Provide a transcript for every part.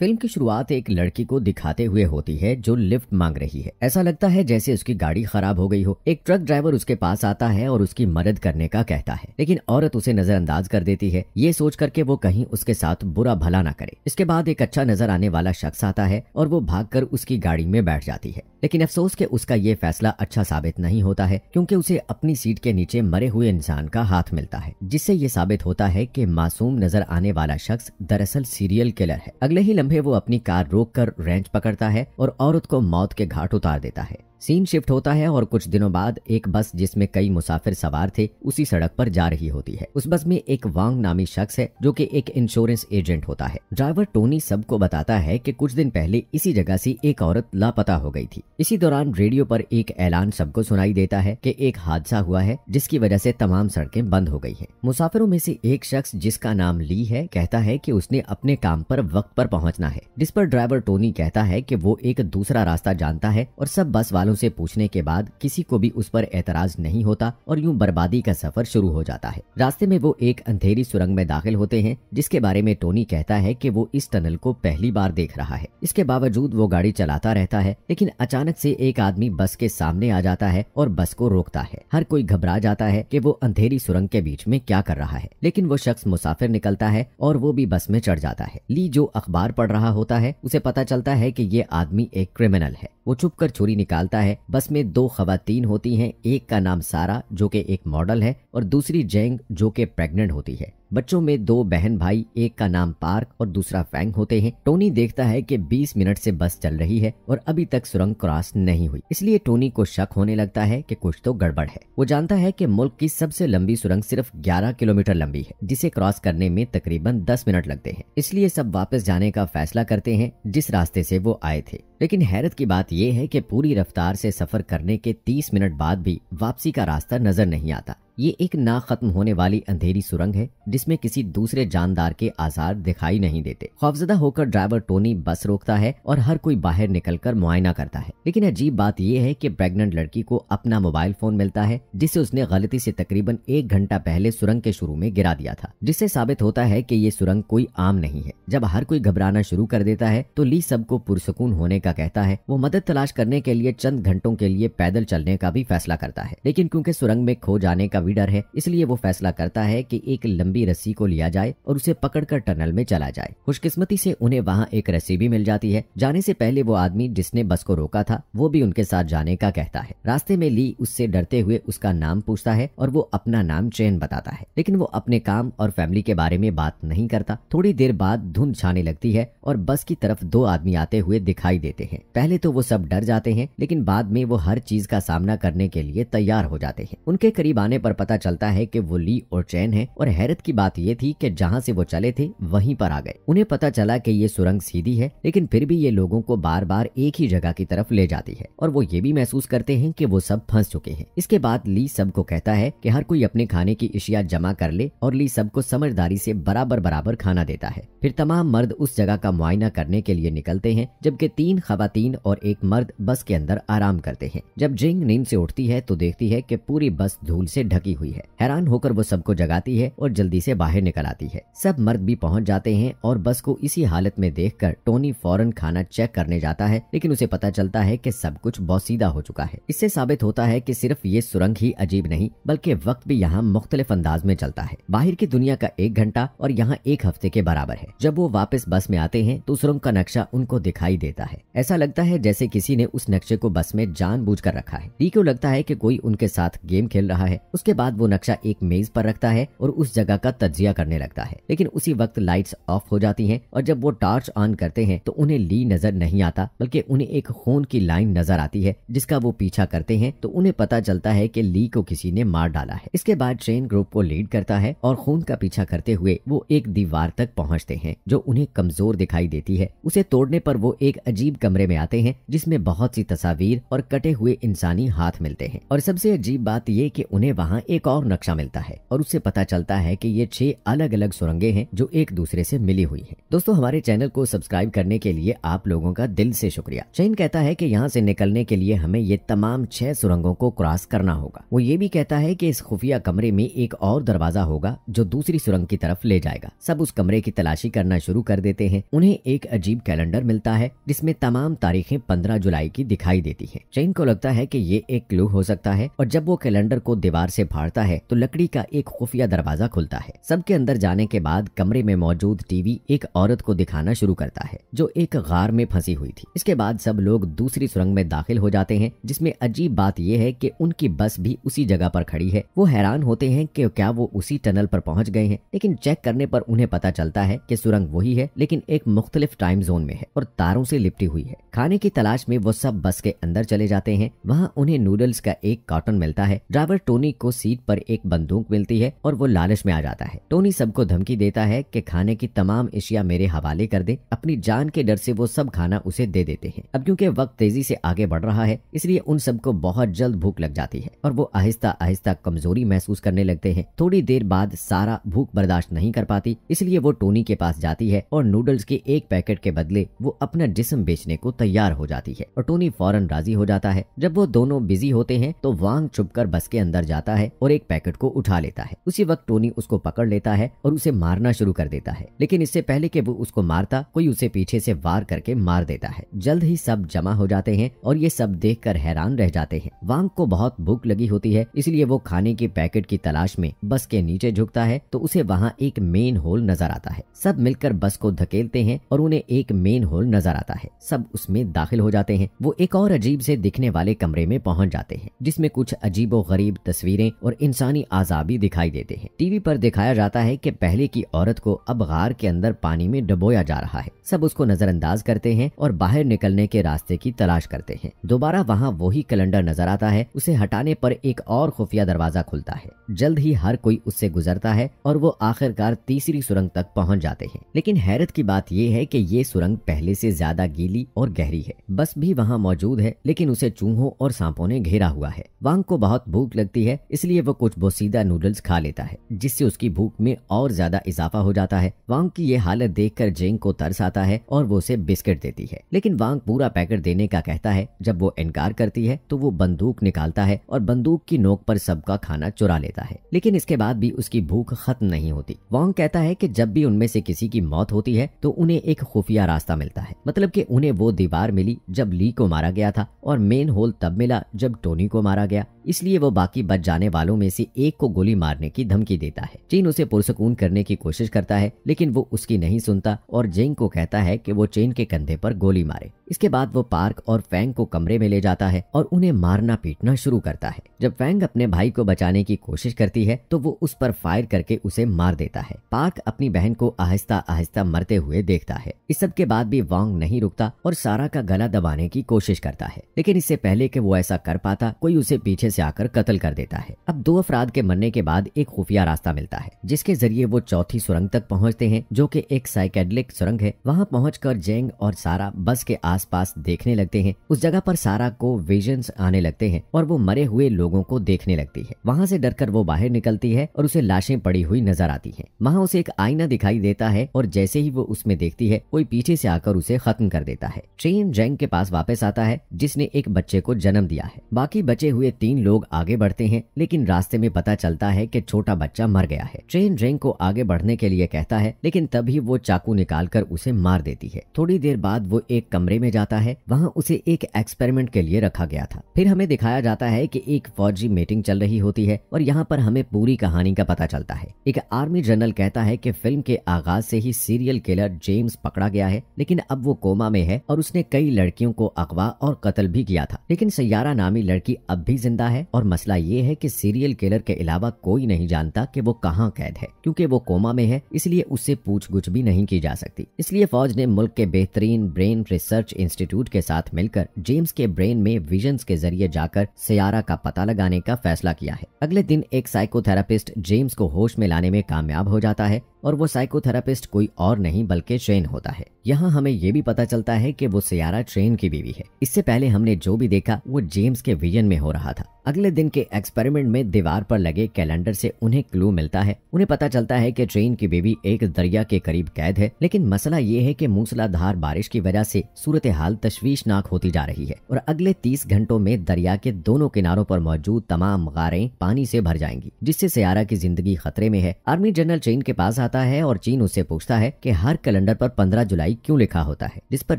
Film की शुरुआत एक लड़की को दिखाते हुए होती है जो लिफ्ट मांग रही है। ऐसा लगता है जैसे उसकी गाड़ी खराब हो गई हो। एक ट्रक ड्राइवर उसके पास आता है और उसकी मदद करने का कहता है, लेकिन औरत उसे नजरअंदाज कर देती है, ये सोच करके वो कहीं उसके साथ बुरा भला ना करे। इसके बाद एक अच्छा नजर आने वाला शख्स आता है और वो भागकर उसकी गाड़ी में बैठ जाती है, लेकिन अफसोस के उसका ये फैसला अच्छा साबित नहीं होता है, क्योंकि उसे अपनी सीट के नीचे मरे हुए इंसान का हाथ मिलता है, जिससे ये साबित होता है कि मासूम नजर आने वाला शख्स दरअसल सीरियल किलर है। अगले ही लम्हे वो अपनी कार रोककर रेंच पकड़ता है और औरत को मौत के घाट उतार देता है। सीन शिफ्ट होता है और कुछ दिनों बाद एक बस जिसमें कई मुसाफिर सवार थे उसी सड़क पर जा रही होती है। उस बस में एक वांग नामी शख्स है जो कि एक इंश्योरेंस एजेंट होता है। ड्राइवर टोनी सबको बताता है कि कुछ दिन पहले इसी जगह से एक औरत लापता हो गई थी। इसी दौरान रेडियो पर एक ऐलान सबको सुनाई देता है कि एक हादसा हुआ है जिसकी वजह से तमाम सड़कें बंद हो गई है। मुसाफिरों में से एक शख्स जिसका नाम ली है कहता है कि उसने अपने काम पर वक्त पर पहुंचना है, जिस पर ड्राइवर टोनी कहता है कि वो एक दूसरा रास्ता जानता है और सब बस वालों से पूछने के बाद किसी को भी उस पर एतराज नहीं होता और यूं बर्बादी का सफर शुरू हो जाता है। रास्ते में वो एक अंधेरी सुरंग में दाखिल होते हैं जिसके बारे में टोनी कहता है कि वो इस टनल को पहली बार देख रहा है। इसके बावजूद वो गाड़ी चलाता रहता है, लेकिन अचानक से एक आदमी बस के सामने आ जाता है और बस को रोकता है। हर कोई घबरा जाता है कि वो अंधेरी सुरंग के बीच में क्या कर रहा है, लेकिन वो शख्स मुसाफिर निकलता है और वो भी बस में चढ़ जाता है। ली जो अखबार पढ़ रहा होता है उसे पता चलता है कि ये आदमी एक क्रिमिनल है। वो छुपकर छुरी निकालता है। बस में दो खवातीन होती हैं, एक का नाम सारा जो कि एक मॉडल है और दूसरी जेंग जो कि प्रेग्नेंट होती है। बच्चों में दो बहन भाई, एक का नाम पार्क और दूसरा फैंग होते हैं। टोनी देखता है कि 20 मिनट से बस चल रही है और अभी तक सुरंग क्रॉस नहीं हुई, इसलिए टोनी को शक होने लगता है कि कुछ तो गड़बड़ है। वो जानता है कि मुल्क की सबसे लंबी सुरंग सिर्फ 11 किलोमीटर लंबी है, जिसे क्रॉस करने में तकरीबन 10 मिनट लगते हैं। इसलिए सब वापस जाने का फैसला करते हैं जिस रास्ते से वो आए थे। लेकिन हैरत की बात यह है कि पूरी रफ्तार से सफर करने के 30 मिनट बाद भी वापसी का रास्ता नजर नहीं आता। ये एक ना खत्म होने वाली अंधेरी सुरंग है जिसमें किसी दूसरे जानदार के आसार दिखाई नहीं देते। खौफजदा होकर ड्राइवर टोनी बस रोकता है और हर कोई बाहर निकलकर मुआयना करता है। लेकिन अजीब बात यह है कि प्रेग्नेंट लड़की को अपना मोबाइल फोन मिलता है जिसे उसने गलती से तकरीबन 1 घंटा पहले सुरंग के शुरू में गिरा दिया था, जिससे साबित होता है कि ये सुरंग कोई आम नहीं है। जब हर कोई घबराना शुरू कर देता है तो ली सबको पुरसुकून होने का कहता है। वो मदद तलाश करने के लिए चंद घंटों के लिए पैदल चलने का भी फैसला करता है, लेकिन क्योंकि सुरंग में खो जाने का भी डर है इसलिए वो फैसला करता है कि एक लंबी रस्सी को लिया जाए और उसे पकड़कर टनल में चला जाए। खुशकिस्मती से उन्हें वहाँ एक रस्सी भी मिल जाती है। जाने से पहले वो आदमी जिसने बस को रोका था वो भी उनके साथ जाने का कहता है। रास्ते में ली उससे डरते हुए उसका नाम पूछता है और वो अपना नाम चेन बताता है, लेकिन वो अपने काम और फैमिली के बारे में बात नहीं करता। थोड़ी देर बाद धुंध छाने लगती है और बस की तरफ 2 आदमी आते हुए दिखाई देते हैं। पहले तो वो सब डर जाते हैं, लेकिन बाद में वो हर चीज का सामना करने के लिए तैयार हो जाते हैं। उनके करीब आने पर पता चलता है कि वो ली और चैन है और हैरत की बात ये थी कि जहां से वो चले थे वहीं पर आ गए। उन्हें पता चला कि ये सुरंग सीधी है, लेकिन फिर भी ये लोगों को बार बार एक ही जगह की तरफ ले जाती है और वो ये भी महसूस करते हैं कि वो सब फंस चुके हैं। इसके बाद ली सबको कहता है कि हर कोई अपने खाने की अशिया जमा कर ले और ली सबको समझदारी से बराबर बराबर खाना देता है। फिर तमाम मर्द उस जगह का मुआयना करने के लिए निकलते हैं, जबकि 3 खवातीन और एक मर्द बस के अंदर आराम करते हैं। जब जिंग नींद से उठती है तो देखती है कि पूरी बस धूल से ढकी हुई है। हैरान होकर वो सबको जगाती है और जल्दी से बाहर निकल आती है। सब मर्द भी पहुंच जाते हैं और बस को इसी हालत में देखकर टोनी फौरन खाना चेक करने जाता है, लेकिन उसे पता चलता है कि सब कुछ बोसीदा हो चुका है। इससे साबित होता है कि सिर्फ ये सुरंग ही अजीब नहीं बल्कि वक्त भी यहाँ मुख्तलिफ अंदाज में चलता है। बाहर की दुनिया का 1 घंटा और यहाँ 1 हफ्ते के बराबर है। जब वो वापस बस में आते हैं तो सुरंग का नक्शा उनको दिखाई देता है। ऐसा लगता है जैसे किसी ने उस नक्शे को बस में जानबूझकर रखा है। ली को लगता है कि कोई उनके साथ गेम खेल रहा है। उसके बाद वो नक्शा एक मेज पर रखता है और उस जगह का तज्जिया करने लगता है, लेकिन उसी वक्त लाइट्स ऑफ हो जाती हैं और जब वो टॉर्च ऑन करते हैं तो उन्हें ली नजर नहीं आता, बल्कि उन्हें एक खून की लाइन नजर आती है जिसका वो पीछा करते हैं तो उन्हें पता चलता है कि ली को किसी ने मार डाला है। इसके बाद ट्रेन ग्रुप को लीड करता है और खून का पीछा करते हुए वो एक दीवार तक पहुंचते हैं जो उन्हें कमजोर दिखाई देती है। उसे तोड़ने पर वो एक अजीब कमरे में आते हैं जिसमें बहुत सी तस्वीर और कटे हुए इंसानी हाथ मिलते हैं। और सबसे अजीब बात ये कि उन्हें वहाँ यहाँ एक और नक्शा मिलता है और उससे पता चलता है कि ये 6 अलग अलग सुरंगें हैं जो एक दूसरे से मिली हुई हैं। दोस्तों, हमारे चैनल को सब्सक्राइब करने के लिए आप लोगों का दिल से शुक्रिया। चेन कहता है कि यहाँ से निकलने के लिए हमें ये तमाम 6 सुरंगों को क्रॉस करना होगा। वो ये भी कहता है कि इस खुफिया कमरे में एक और दरवाजा होगा जो दूसरी सुरंग की तरफ ले जाएगा। सब उस कमरे की तलाशी करना शुरू कर देते हैं। उन्हें एक अजीब कैलेंडर मिलता है जिसमें तमाम तारीखें 15 जुलाई की दिखाई देती हैं। चेन को लगता है कि ये एक क्लू हो सकता है और जब वो कैलेंडर को दीवार से फाड़ता है तो लकड़ी का एक खुफिया दरवाजा खुलता है। सबके अंदर जाने के बाद कमरे में मौजूद टीवी एक औरत को दिखाना शुरू करता है जो एक गार में फंसी हुई थी। इसके बाद सब लोग दूसरी सुरंग में दाखिल हो जाते हैं, जिसमें अजीब बात यह है कि उनकी बस भी उसी जगह पर खड़ी है। वो हैरान होते हैं कि क्या वो उसी टनल पर पहुंच गए हैं, लेकिन चेक करने पर उन्हें पता चलता है कि सुरंग वही है लेकिन एक मुख्तलिफ टाइम जोन में है और तारों से लिपटी हुई है। खाने की तलाश में वो सब बस के अंदर चले जाते हैं। वहाँ उन्हें नूडल्स का एक कार्टन मिलता है। ड्राइवर टोनी को सीट पर एक बंदूक मिलती है और वो लालच में आ जाता है। टोनी सबको धमकी देता है कि खाने की तमाम एशिया मेरे हवाले कर दे। अपनी जान के डर से वो सब खाना उसे दे देते हैं। अब क्योंकि वक्त तेजी से आगे बढ़ रहा है इसलिए उन सबको बहुत जल्द भूख लग जाती है और वो आहिस्ता आहिस्ता कमजोरी महसूस करने लगते हैं। थोड़ी देर बाद सारा भूख बर्दाश्त नहीं कर पाती, इसलिए वो टोनी के पास जाती है और नूडल्स के एक पैकेट के बदले वो अपना जिस्म बेचने को तैयार हो जाती है और टोनी फौरन राजी हो जाता है। जब वो दोनों बिजी होते हैं तो वांग छुपकर बस के अंदर जाता है और एक पैकेट को उठा लेता है। उसी वक्त टोनी उसको पकड़ लेता है और उसे मारना शुरू कर देता है, लेकिन इससे पहले कि वो उसको मारता कोई उसे पीछे से वार करके मार देता है। जल्द ही सब जमा हो जाते हैं और ये सब देखकर हैरान रह जाते हैं। वांग को बहुत भूख लगी होती है, इसलिए वो खाने के पैकेट की तलाश में बस के नीचे झुकता है तो उसे वहाँ एक मेन होल नजर आता है। सब मिलकर बस को धकेलते हैं और उन्हें एक मेन होल नजर आता है। सब उसमें दाखिल हो जाते हैं। वो एक और अजीब से दिखने वाले कमरे में पहुंच जाते हैं जिसमें कुछ अजीबो गरीब तस्वीरें और इंसानी आज़ाबी दिखाई देते हैं। टीवी पर दिखाया जाता है कि पहले की औरत को अब गार के अंदर पानी में डुबोया जा रहा है। सब उसको नजरअंदाज करते हैं और बाहर निकलने के रास्ते की तलाश करते हैं। दोबारा वहाँ वही कैलेंडर नजर आता है। उसे हटाने पर एक और खुफिया दरवाजा खुलता है। जल्द ही हर कोई उससे गुजरता है और वो आखिरकार तीसरी सुरंग तक पहुंच जाते हैं। लेकिन हैरत की बात यह है कि ये सुरंग पहले से ज्यादा गीली और गहरी है। बस भी वहाँ मौजूद है लेकिन उसे चूहों और सांपों ने घेरा हुआ है। वांग को बहुत भूख लगती है, इसलिए वो कुछ बोसीदा नूडल्स खा लेता है जिससे उसकी भूख में और ज्यादा इजाफा हो जाता है। वांग की ये हालत देखकर जेंग को तरस आता है और वो उसे बिस्किट देती है, लेकिन वांग पूरा पैकेट देने का कहता है। जब वो इनकार करती है तो वो बंदूक निकालता है और बंदूक की नोक पर सबका खाना चुरा लेता है, लेकिन इसके बाद भी उसकी भूख खत्म नहीं होती। वांग कहता है कि जब भी उनमें से किसी की मौत होती है तो उन्हें एक खुफिया रास्ता मिलता है। मतलब कि उन्हें वो दीवार मिली जब ली को मारा गया था और मेन होल तब मिला जब टोनी को मारा गया, इसलिए वो बाकी बच जाने वालों में से एक को गोली मारने की धमकी देता है। चेन उसे पुरसकून करने की कोशिश करता है लेकिन वो उसकी नहीं सुनता और जेंग को कहता है कि वो चेन के कंधे पर गोली मारे। इसके बाद वो पार्क और फैंग को कमरे में ले जाता है और उन्हें मारना पीटना शुरू करता है। जब फैंग अपने भाई को बचाने की कोशिश करती है तो वो उस पर फायर करके उसे मार देता है। पार्क अपनी बहन को आहिस्ता आहिस्ता मरते हुए देखता है। इस सब के बाद भी वांग नहीं रुकता और सारा का गला दबाने की कोशिश करता है, लेकिन इससे पहले कि वो ऐसा कर पाता कोई उसे पीछे से आकर कत्ल कर देता है। अब 2 अफराद के मरने के बाद एक खुफिया रास्ता मिलता है जिसके जरिए वो चौथी सुरंग तक पहुंचते हैं जो कि एक साइकेडेलिक सुरंग है। वहां पहुंचकर जेंग और सारा बस के आसपास देखने लगते हैं। उस जगह पर सारा को विजन्स आने लगते हैं और वो मरे हुए लोगों को देखने लगती है। वहां से डरकर वो बाहर निकलती है और उसे लाशें पड़ी हुई नजर आती हैं। वहां उसे एक आईना दिखाई देता है और जैसे ही वो उसमें देखती है कोई पीछे से आकर उसे खत्म कर देता है। चेन जेंग के पास वापस आता है जिसने एक बच्चे को जन्म दिया है। बाकी बचे हुए 3 लोग आगे बढ़ते हैं लेकिन रास्ते में पता चलता है कि छोटा बच्चा मर गया है। चेन जेंग को आगे बढ़ने के लिए कहता है लेकिन तभी वो चाकू निकालकर उसे मार देती है। थोड़ी देर बाद वो एक कमरे में जाता है। वहाँ उसे एक एक्सपेरिमेंट के लिए रखा गया था। फिर हमें दिखाया जाता है कि एक फौजी मीटिंग चल रही होती है और यहाँ पर हमें पूरी कहानी का पता चलता है। एक आर्मी जनरल कहता है कि फिल्म के आगाज से ही सीरियल किलर जेम्स पकड़ा गया है, लेकिन अब वो कोमा में है और उसने कई लड़कियों को अगवा और कत्ल भी किया था। लेकिन सैयारा नामी लड़की अब भी जिंदा है और मसला ये है कि सीरियल किलर के अलावा कोई नहीं जानता कि वो कहाँ कैद है। क्योंकि वो कोमा में है इसलिए उससे पूछगुछ भी नहीं की जा सकती। इसलिए फौज ने मुल्क के बेहतरीन ब्रेन रिसर्च इंस्टीट्यूट के साथ मिलकर जेम्स के ब्रेन में विजन्स के जरिए जाकर सैयारा का पता लगाने का फैसला किया है। अगले दिन एक साइकोथेरापिस्ट जेम्स को होश में लाने में कामयाब हो जाता है। और वो साइकोथेरापिस्ट कोई और नहीं बल्कि चेन होता है। यहाँ हमें ये भी पता चलता है कि वो सियारा चेन की बीवी है। इससे पहले हमने जो भी देखा वो जेम्स के विजन में हो रहा था। अगले दिन के एक्सपेरिमेंट में दीवार पर लगे कैलेंडर से उन्हें क्लू मिलता है। उन्हें पता चलता है कि चेन की बेबी एक दरिया के करीब कैद है, लेकिन मसला ये है कि मूसलाधार बारिश की वजह से सूरत हाल तशवीशनाक होती जा रही है और अगले 30 घंटों में दरिया के दोनों किनारों पर मौजूद तमाम गारें पानी से भर जाएंगी, जिससे सियारा की जिंदगी खतरे में है। आर्मी जनरल चेन के पास आता है और चीन उससे पूछता है कि हर कैलेंडर पर 15 जुलाई क्यों लिखा होता है, जिस पर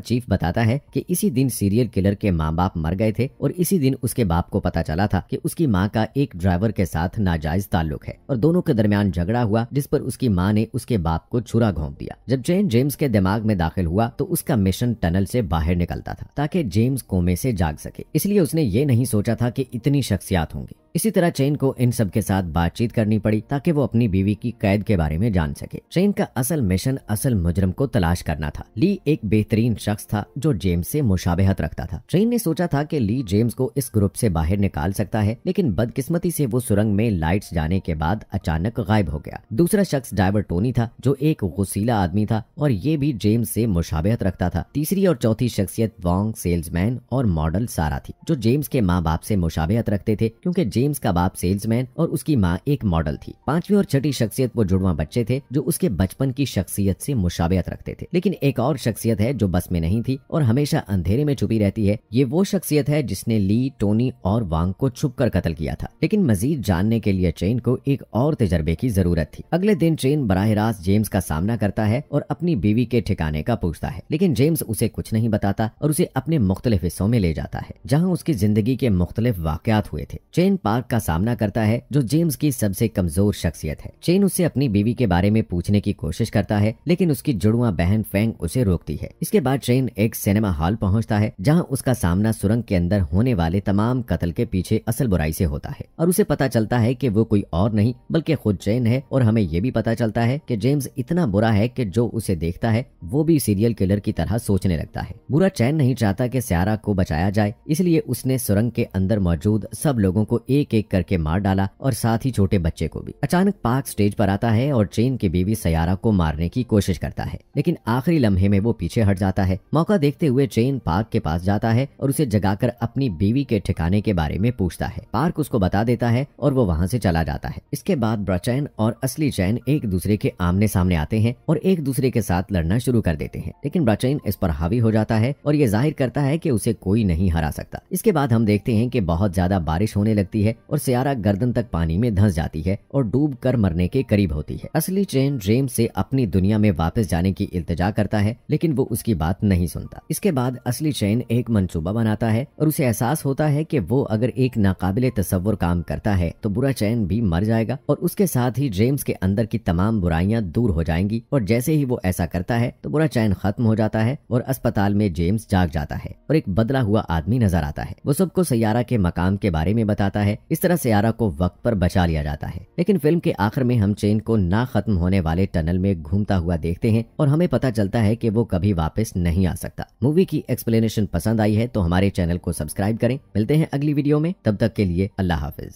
चीफ बताता है कि इसी दिन सीरियल किलर के माँ बाप मर गए थे और इसी दिन उसके बाप को पता चला था कि उसकी माँ का एक ड्राइवर के साथ नाजायज ताल्लुक है और दोनों के दरमियान झगड़ा हुआ, जिस पर उसकी माँ ने उसके बाप को छुरा घोंप दिया। जब चेन जेम्स के दिमाग में दाखिल हुआ तो उसका मिशन टनल से बाहर निकलता था ताकि जेम्स कोमे से जाग सके, इसलिए उसने ये नहीं सोचा था कि इतनी शख्सियात होंगी। इसी तरह चेन को इन सब के साथ बातचीत करनी पड़ी ताकि वो अपनी बीवी की कैद के बारे में जान सके। चेन का असल मिशन असल मुजरम को तलाश करना था। ली एक बेहतरीन शख्स था जो जेम्स से मुशाबहत रखता था। चेन ने सोचा था कि ली जेम्स को इस ग्रुप से बाहर निकाल सकता है, लेकिन बदकिस्मती से वो सुरंग में लाइट्स जाने के बाद अचानक गायब हो गया। दूसरा शख्स ड्राइवर टोनी था जो एक गुस्सीला आदमी था और ये भी जेम्स से मुशाबहत रखता था। तीसरी और चौथी शख्सियत वॉन्ग सेल्समैन और मॉडल सारा थी जो जेम्स के माँ बाप से मुशाबहत रखते थे, क्योंकि जेम्स का बाप सेल्समैन और उसकी माँ एक मॉडल थी। पांचवी और छठी शख्सियत वो जुड़वा बच्चे थे जो उसके बचपन की शख्सियत से मुशाबहत रखते थे। लेकिन एक और शख्सियत है जो बस में नहीं थी और हमेशा अंधेरे में छुपी रहती है। ये वो शख्सियत है जिसने ली, टोनी और वांग को छुपकर कत्ल किया था। लेकिन मजीद जानने के लिए चेन को एक और तजर्बे की जरूरत थी। अगले दिन चेन बराह रास्त जेम्स का सामना करता है और अपनी बीवी के ठिकाने का पूछता है, लेकिन जेम्स उसे कुछ नहीं बताता और उसे अपने मुख्तलिफ हिस्सों में ले जाता है जहाँ उसकी जिंदगी के मुख्तलिफ वाकयात हुए थे। चेन पार्क का सामना करता है जो जेम्स की सबसे कमजोर शख्सियत है। चेन उससे अपनी बीवी के बारे में पूछने की कोशिश करता है, लेकिन उसकी जुड़वा बहन फेंग उसे रोकती है। इसके बाद चेन एक सिनेमा हॉल पहुंचता है जहां उसका सामना सुरंग के अंदर होने वाले तमाम कत्ल के पीछे असल बुराई से होता है और उसे पता चलता है कि वो कोई और नहीं बल्कि खुद चेन है। और हमें यह भी पता चलता है कि जेम्स इतना बुरा है कि जो उसे देखता है वो भी सीरियल किलर की तरह सोचने लगता है। बुरा चैन नहीं चाहता कि सियारा को बचाया जाए, इसलिए उसने सुरंग के अंदर मौजूद सब लोगों को एक एक करके मार डाला और साथ ही छोटे बच्चे को भी। अचानक पार्क स्टेज पर आता है और चेन की बीवी सियारा को मारने की कोशिश करता है, लेकिन आखिरी लम्हे में वो पीछे हट जाता है। मौका देखते हुए चेन पार्क के पास जाता है और उसे जगाकर अपनी बीवी के ठिकाने के बारे में पूछता है। पार्क उसको बता देता है और वो वहाँ से चला जाता है। इसके बाद ब्रचैन और असली चैन एक दूसरे के आमने सामने आते हैं और एक दूसरे के साथ लड़ना शुरू कर देते हैं, लेकिन ब्रचैन इस पर हावी हो जाता है और ये जाहिर करता है कि उसे कोई नहीं हरा सकता। इसके बाद हम देखते हैं कि बहुत ज्यादा बारिश होने लगती है और सियारा गर्दन तक पानी में धंस जाती है और डूब कर मरने के करीब होती है। असली चेन जेम्स से अपनी दुनिया में वापस जाने की इल्तिजा करता है, लेकिन वो उसकी बात नहीं सुनता। इसके बाद असली चेन एक मंसूबा बनाता है और उसे एहसास होता है कि वो अगर एक नाकाबिले तसव्वुर काम करता है तो बुरा चैन भी मर जाएगा और उसके साथ ही जेम्स के अंदर की तमाम बुराइयां दूर हो जाएंगी। और जैसे ही वो ऐसा करता है तो बुरा चैन खत्म हो जाता है और अस्पताल में जेम्स जाग जाता है और एक बदला हुआ आदमी नजर आता है। वो सबको सियारा के मकाम के बारे में बताता है। इस तरह सियारा को वक्त पर बचा लिया जाता है। लेकिन फिल्म के आखिर में हम चेन को ना खत्म होने वाले टनल में घूमता हुआ देखते हैं और हमें पता चलता है कि वो कभी वापस नहीं आ सकता। मूवी की एक्सप्लेनेशन पसंद आई है तो हमारे चैनल को सब्सक्राइब करें। मिलते हैं अगली वीडियो में, तब तक के लिए अल्लाह हाफिज।